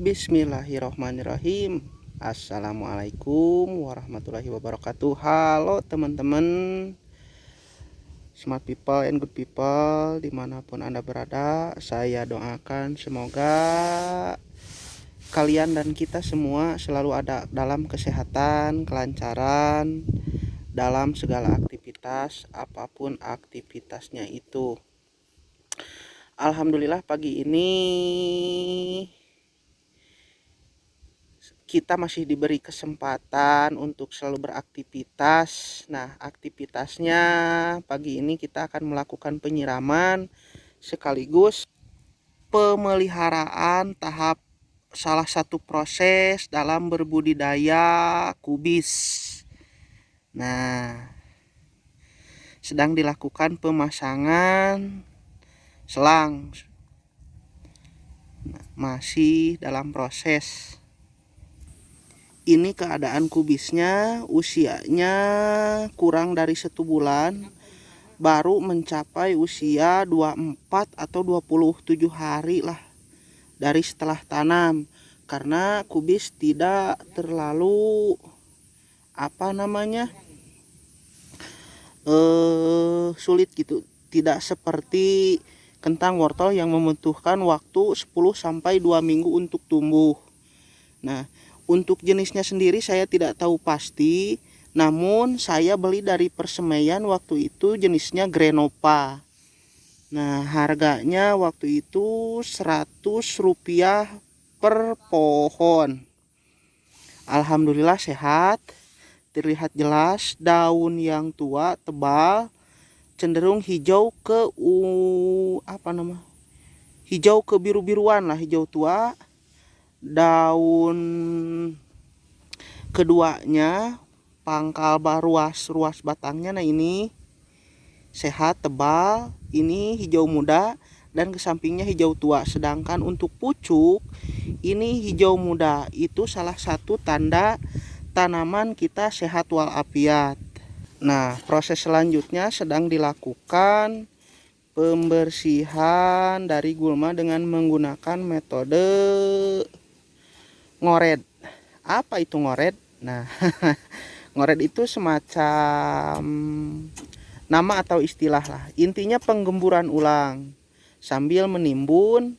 Bismillahirrohmanirrohim. Assalamualaikum warahmatullahi wabarakatuh. Halo teman-teman, smart people and good people, dimanapun Anda berada. Saya doakan semoga kalian dan kita semua selalu ada dalam kesehatan, kelancaran dalam segala aktivitas, apapun aktivitasnya itu. Alhamdulillah pagi ini kita masih diberi kesempatan untuk selalu beraktivitas. Nah, aktivitasnya pagi ini kita akan melakukan penyiraman sekaligus pemeliharaan tahap salah satu proses dalam berbudidaya kubis. Nah, sedang dilakukan pemasangan selang. Nah, masih dalam proses. Ini keadaan kubisnya, usianya kurang dari 1 bulan, baru mencapai usia 24 atau 27 hari lah dari setelah tanam. Karena kubis tidak terlalu sulit gitu, tidak seperti kentang wortel yang membutuhkan waktu 10-2 minggu untuk tumbuh. Nah, untuk jenisnya sendiri saya tidak tahu pasti, namun saya beli dari persemaian waktu itu jenisnya Grenopa. Nah, harganya waktu itu Rp100 per pohon. Alhamdulillah sehat, terlihat jelas daun yang tua, tebal, cenderung hijau ke hijau ke biru-biruan lah, hijau tua. Daun keduanya pangkal ruas batangnya, nah ini sehat, tebal, ini hijau muda, dan ke sampingnya hijau tua. Sedangkan untuk pucuk ini hijau muda, itu salah satu tanda tanaman kita sehat walafiat. Nah, proses selanjutnya sedang dilakukan pembersihan dari gulma dengan menggunakan metode ngored. Apa itu ngored? Nah, ngored itu semacam nama atau istilah lah. Intinya penggemburan ulang sambil menimbun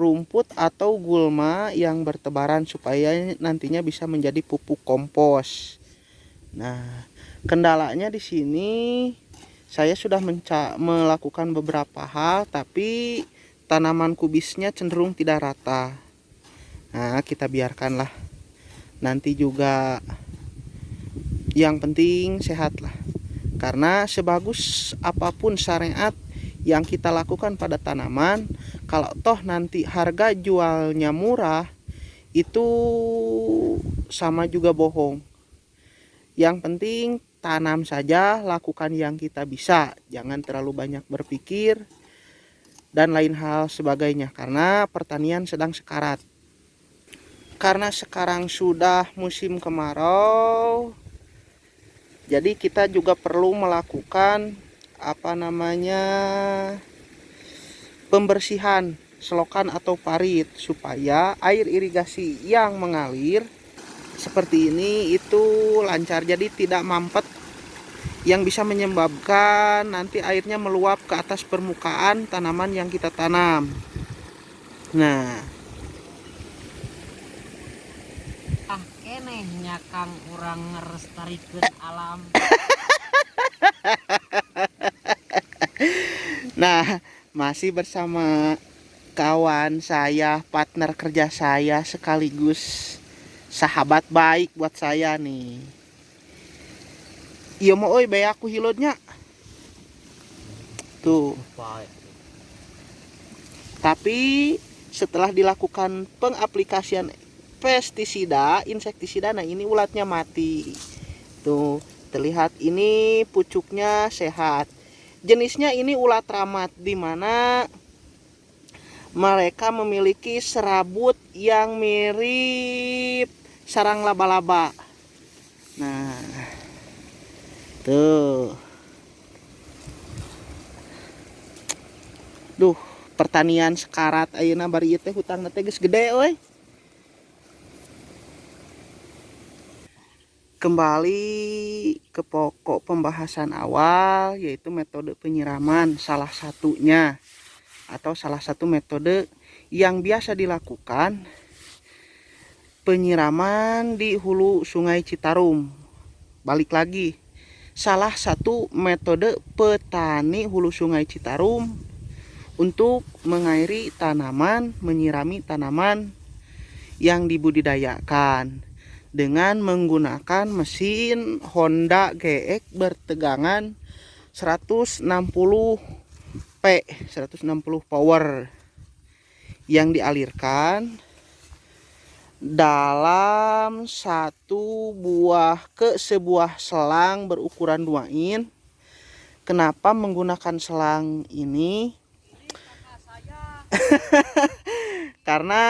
rumput atau gulma yang bertebaran supaya nantinya bisa menjadi pupuk kompos. Nah, kendalanya di sini saya sudah melakukan beberapa hal, tapi tanaman kubisnya cenderung tidak rata. Nah, kita biarkanlah. Nanti juga yang penting sehat lah. Karena sebagus apapun syariat yang kita lakukan pada tanaman, kalau toh nanti harga jualnya murah, itu sama juga bohong. Yang penting tanam saja, lakukan yang kita bisa. Jangan terlalu banyak berpikir dan lain hal sebagainya, karena pertanian sedang sekarat. Karena sekarang sudah musim kemarau, jadi kita juga perlu melakukan pembersihan selokan atau parit supaya air irigasi yang mengalir seperti ini itu lancar, jadi tidak mampet yang bisa menyebabkan nanti airnya meluap ke atas permukaan tanaman yang kita tanam. Nah, keneh nyakang urang ngerestarikeun alam. nah, masih bersama kawan saya, partner kerja saya, sekaligus sahabat baik buat saya nih. Iya mau oi bae aku hilodnya. Tuh. Tapi setelah dilakukan pengaplikasian pestisida, insektisida, nah ini ulatnya mati. Tuh, terlihat ini pucuknya sehat. Jenisnya ini ulat ramat, di mana mereka memiliki serabut yang mirip sarang laba-laba. Nah, tuh. Duh, pertanian sekarat ayeuna bari ieu teh hutangna teh geus gede euy. Kembali ke pokok pembahasan awal, yaitu metode penyiraman salah satunya atau salah satu metode yang biasa dilakukan, penyiraman di hulu Sungai Citarum. Balik lagi, salah satu metode petani hulu Sungai Citarum untuk mengairi tanaman, menyirami tanaman yang dibudidayakan dengan menggunakan mesin Honda GX bertegangan 160 power yang dialirkan dalam sebuah selang berukuran 2 in. Kenapa menggunakan selang ini? Karena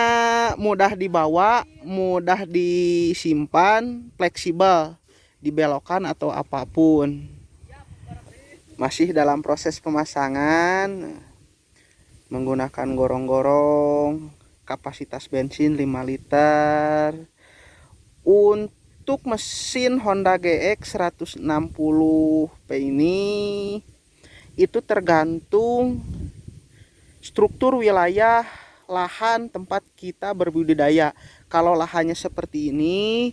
mudah dibawa, mudah disimpan, fleksibel, dibelokkan atau apapun. Masih dalam proses pemasangan, menggunakan gorong-gorong, kapasitas bensin 5 liter. Untuk mesin Honda GX 160P ini, itu tergantung struktur wilayah lahan tempat kita berbudidaya. Kalau lahannya seperti ini,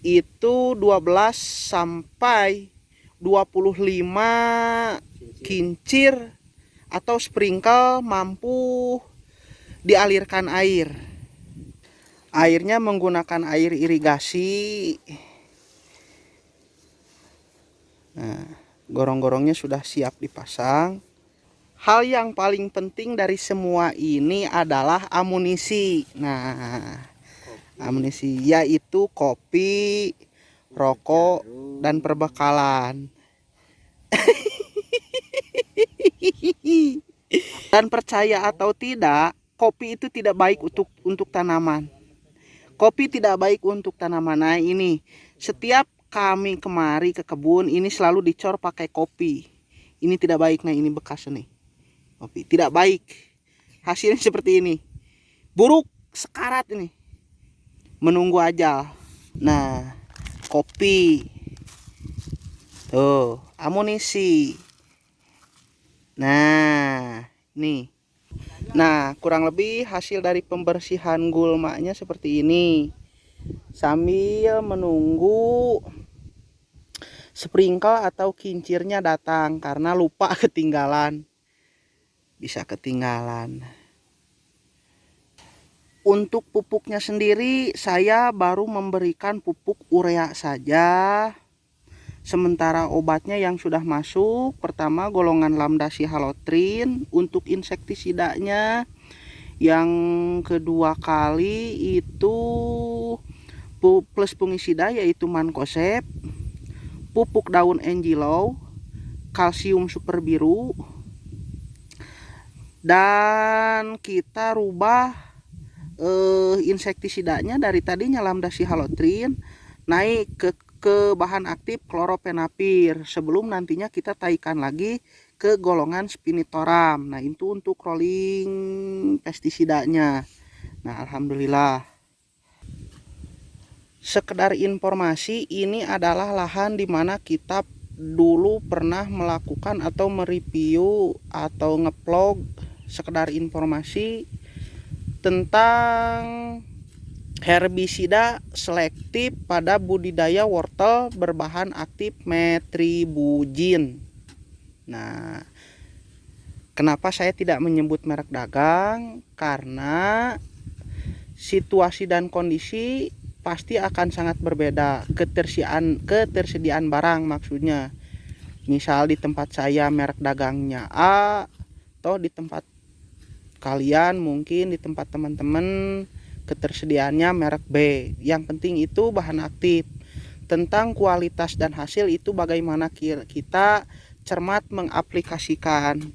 itu 12 sampai 25 kincir atau sprinkle mampu dialirkan air. Airnya menggunakan air irigasi. Nah, gorong-gorongnya sudah siap dipasang. Hal yang paling penting dari semua ini adalah amunisi. Nah, amunisi yaitu kopi, rokok, dan perbekalan. Dan percaya atau tidak, kopi itu tidak baik untuk tanaman. Kopi tidak baik untuk tanaman. Nah, ini setiap kami kemari ke kebun ini selalu dicor pakai kopi. Ini tidak baik. Nah, ini bekas nih. Kopi tidak baik, hasilnya seperti ini, buruk, sekarat ini, menunggu ajal. Nah, kopi tuh, amunisi. Nah, ini. Nah, kurang lebih hasil dari pembersihan gulmanya seperti ini, sambil menunggu sprinkle atau kincirnya datang karena lupa ketinggalan. Bisa ketinggalan. Untuk pupuknya sendiri saya baru memberikan pupuk urea saja. Sementara obatnya yang sudah masuk, pertama golongan lambda sihalotrin untuk insektisidanya. Yang kedua kali itu plus fungisida yaitu mancozeb, pupuk daun enjilou, kalsium super biru. Dan kita rubah insektisidanya dari tadinya lambda sihalotrin naik ke bahan aktif klorophenapir sebelum nantinya kita taikan lagi ke golongan spinitoram. Nah, itu untuk rolling pestisidanya. Nah, alhamdulillah. Sekedar informasi, ini adalah lahan di mana kita dulu pernah melakukan atau mereview atau ngevlog. Sekedar informasi tentang herbisida selektif pada budidaya wortel berbahan aktif metribuzin. Nah, kenapa saya tidak menyebut merek dagang? Karena situasi dan kondisi pasti akan sangat berbeda. Ketersediaan barang maksudnya. Misal di tempat saya merek dagangnya A, atau di tempat kalian mungkin di tempat teman-teman ketersediaannya merek B. Yang penting itu bahan aktif. Tentang kualitas dan hasil itu bagaimana kita cermat mengaplikasikan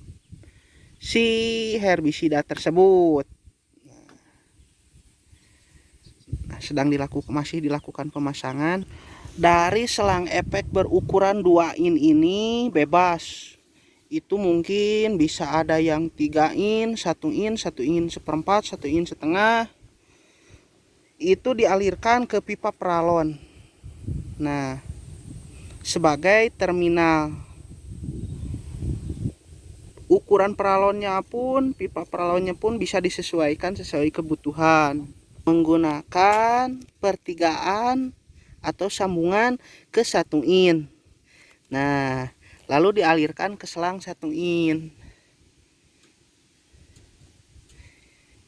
si herbisida tersebut. Nah, masih dilakukan pemasangan. Dari selang efek berukuran 2 in ini bebas. Itu mungkin bisa ada yang 3 in, 1 in, 1 in seperempat, 1 in setengah. Itu dialirkan ke pipa peralon. Nah, sebagai terminal. Ukuran paralonnya pun, pipa paralonnya pun bisa disesuaikan sesuai kebutuhan. Menggunakan pertigaan atau sambungan ke 1 in. Nah, lalu dialirkan ke selang 1 in.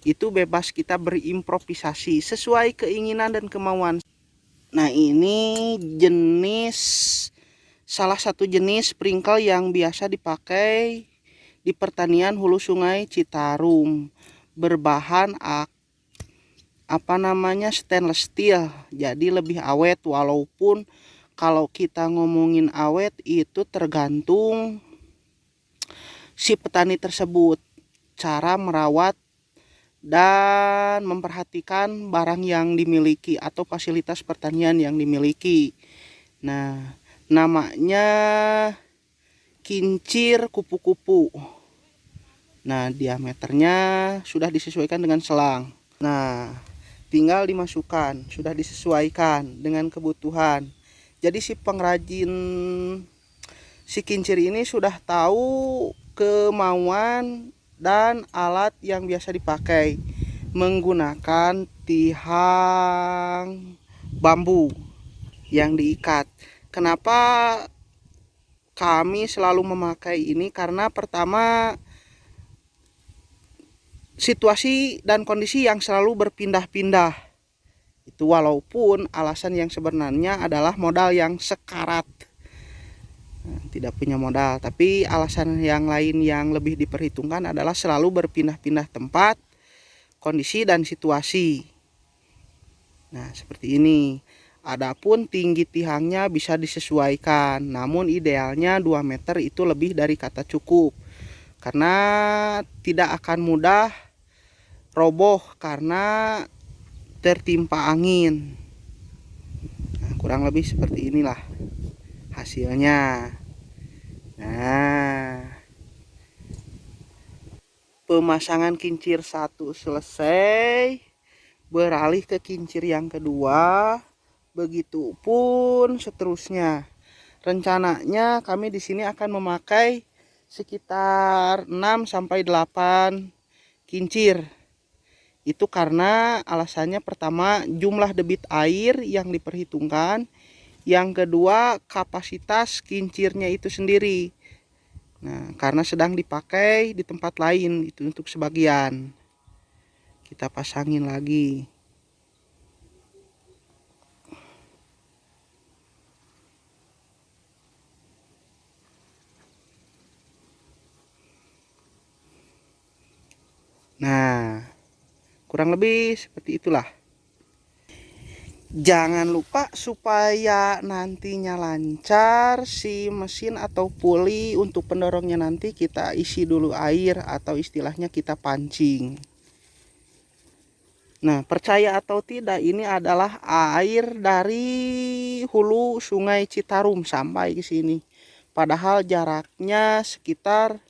Itu bebas kita berimprovisasi sesuai keinginan dan kemauan. Nah, ini salah satu jenis sprinkle yang biasa dipakai di pertanian hulu sungai Citarum, berbahan stainless steel, jadi lebih awet. Walaupun kalau kita ngomongin awet itu tergantung si petani tersebut, cara merawat dan memperhatikan barang yang dimiliki atau fasilitas pertanian yang dimiliki. Nah, namanya kincir kupu-kupu. Nah, diameternya sudah disesuaikan dengan selang. Nah, tinggal dimasukkan, sudah disesuaikan dengan kebutuhan. Jadi si pengrajin si kincir ini sudah tahu kemauan dan alat yang biasa dipakai, menggunakan tihang bambu yang diikat. Kenapa kami selalu memakai ini? Karena pertama, situasi dan kondisi yang selalu berpindah-pindah. Itu walaupun alasan yang sebenarnya adalah modal yang sekarat. Nah, tidak punya modal, tapi alasan yang lain yang lebih diperhitungkan adalah selalu berpindah-pindah tempat, kondisi dan situasi. Nah, seperti ini. Adapun tinggi tihangnya bisa disesuaikan, namun idealnya 2 meter itu lebih dari kata cukup, karena tidak akan mudah roboh karena tertimpa angin. Nah, kurang lebih seperti inilah hasilnya. Nah, pemasangan kincir 1 selesai, beralih ke kincir yang kedua. Begitupun seterusnya. Rencananya kami di sini akan memakai sekitar 6 sampai 8 kincir. Itu karena alasannya pertama jumlah debit air yang diperhitungkan, yang kedua kapasitas kincirnya itu sendiri. Nah, karena sedang dipakai di tempat lain, itu untuk sebagian. Kita pasangin lagi. Nah, kurang lebih seperti itulah. Jangan lupa supaya nantinya lancar si mesin atau puli untuk pendorongnya, nanti kita isi dulu air atau istilahnya kita pancing. Nah, percaya atau tidak, ini adalah air dari hulu sungai Citarum sampai ke sini. Padahal jaraknya sekitar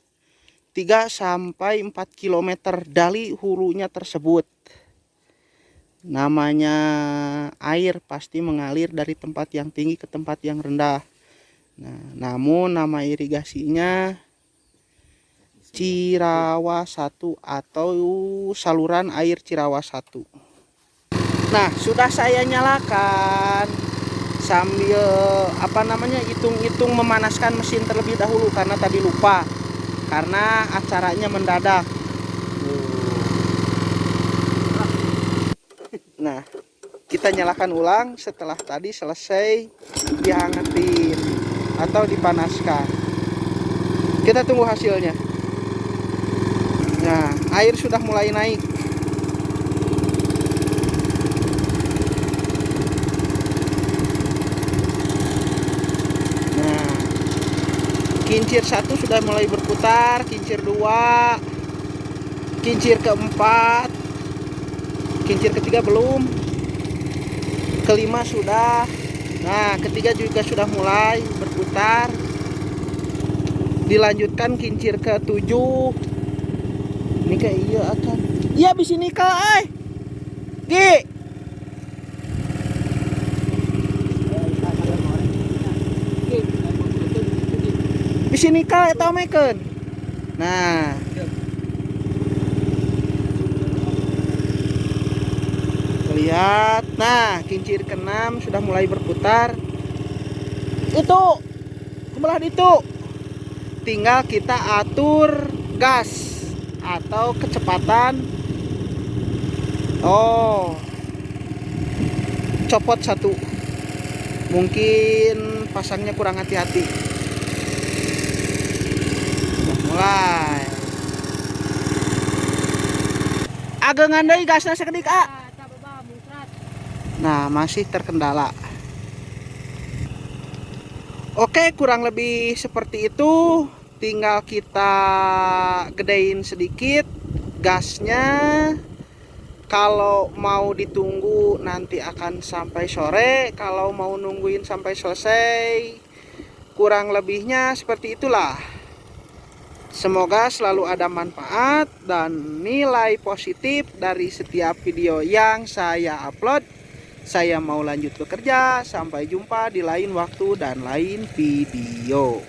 3 sampai 4 km dari hulunya tersebut. Namanya air pasti mengalir dari tempat yang tinggi ke tempat yang rendah. Nah, namun nama irigasinya Cirawa 1 atau saluran air Cirawa 1. Nah, sudah saya nyalakan sambil hitung-hitung memanaskan mesin terlebih dahulu karena tadi lupa. Karena acaranya mendadak. Nah, kita nyalakan ulang setelah tadi selesai dihangatin atau dipanaskan. Kita tunggu hasilnya. Nah, air sudah mulai naik. Kincir 1 sudah mulai berputar, kincir 2, kincir keempat, kincir ketiga belum, kelima sudah. Nah, ketiga juga sudah mulai berputar. Dilanjutkan kincir ke-7. Ini kayak iya akan. Iya bis ini kak, Gi. sini ka eta omeken. Nah, lihat. Nah, kincir keenam sudah mulai berputar. Itu sebelah itu. Tinggal kita atur gas atau kecepatan. Oh, copot satu. Mungkin pasangnya kurang hati-hati. Sudah mulai. Agengan deui gasna sakedik A. Nah, masih terkendala. Oke, kurang lebih seperti itu. Tinggal kita gedein sedikit gasnya. Kalau mau ditunggu nanti akan sampai sore. Kalau mau nungguin sampai selesai, kurang lebihnya seperti itulah. Semoga selalu ada manfaat dan nilai positif dari setiap video yang saya upload. Saya mau lanjut bekerja. Sampai jumpa di lain waktu dan lain video.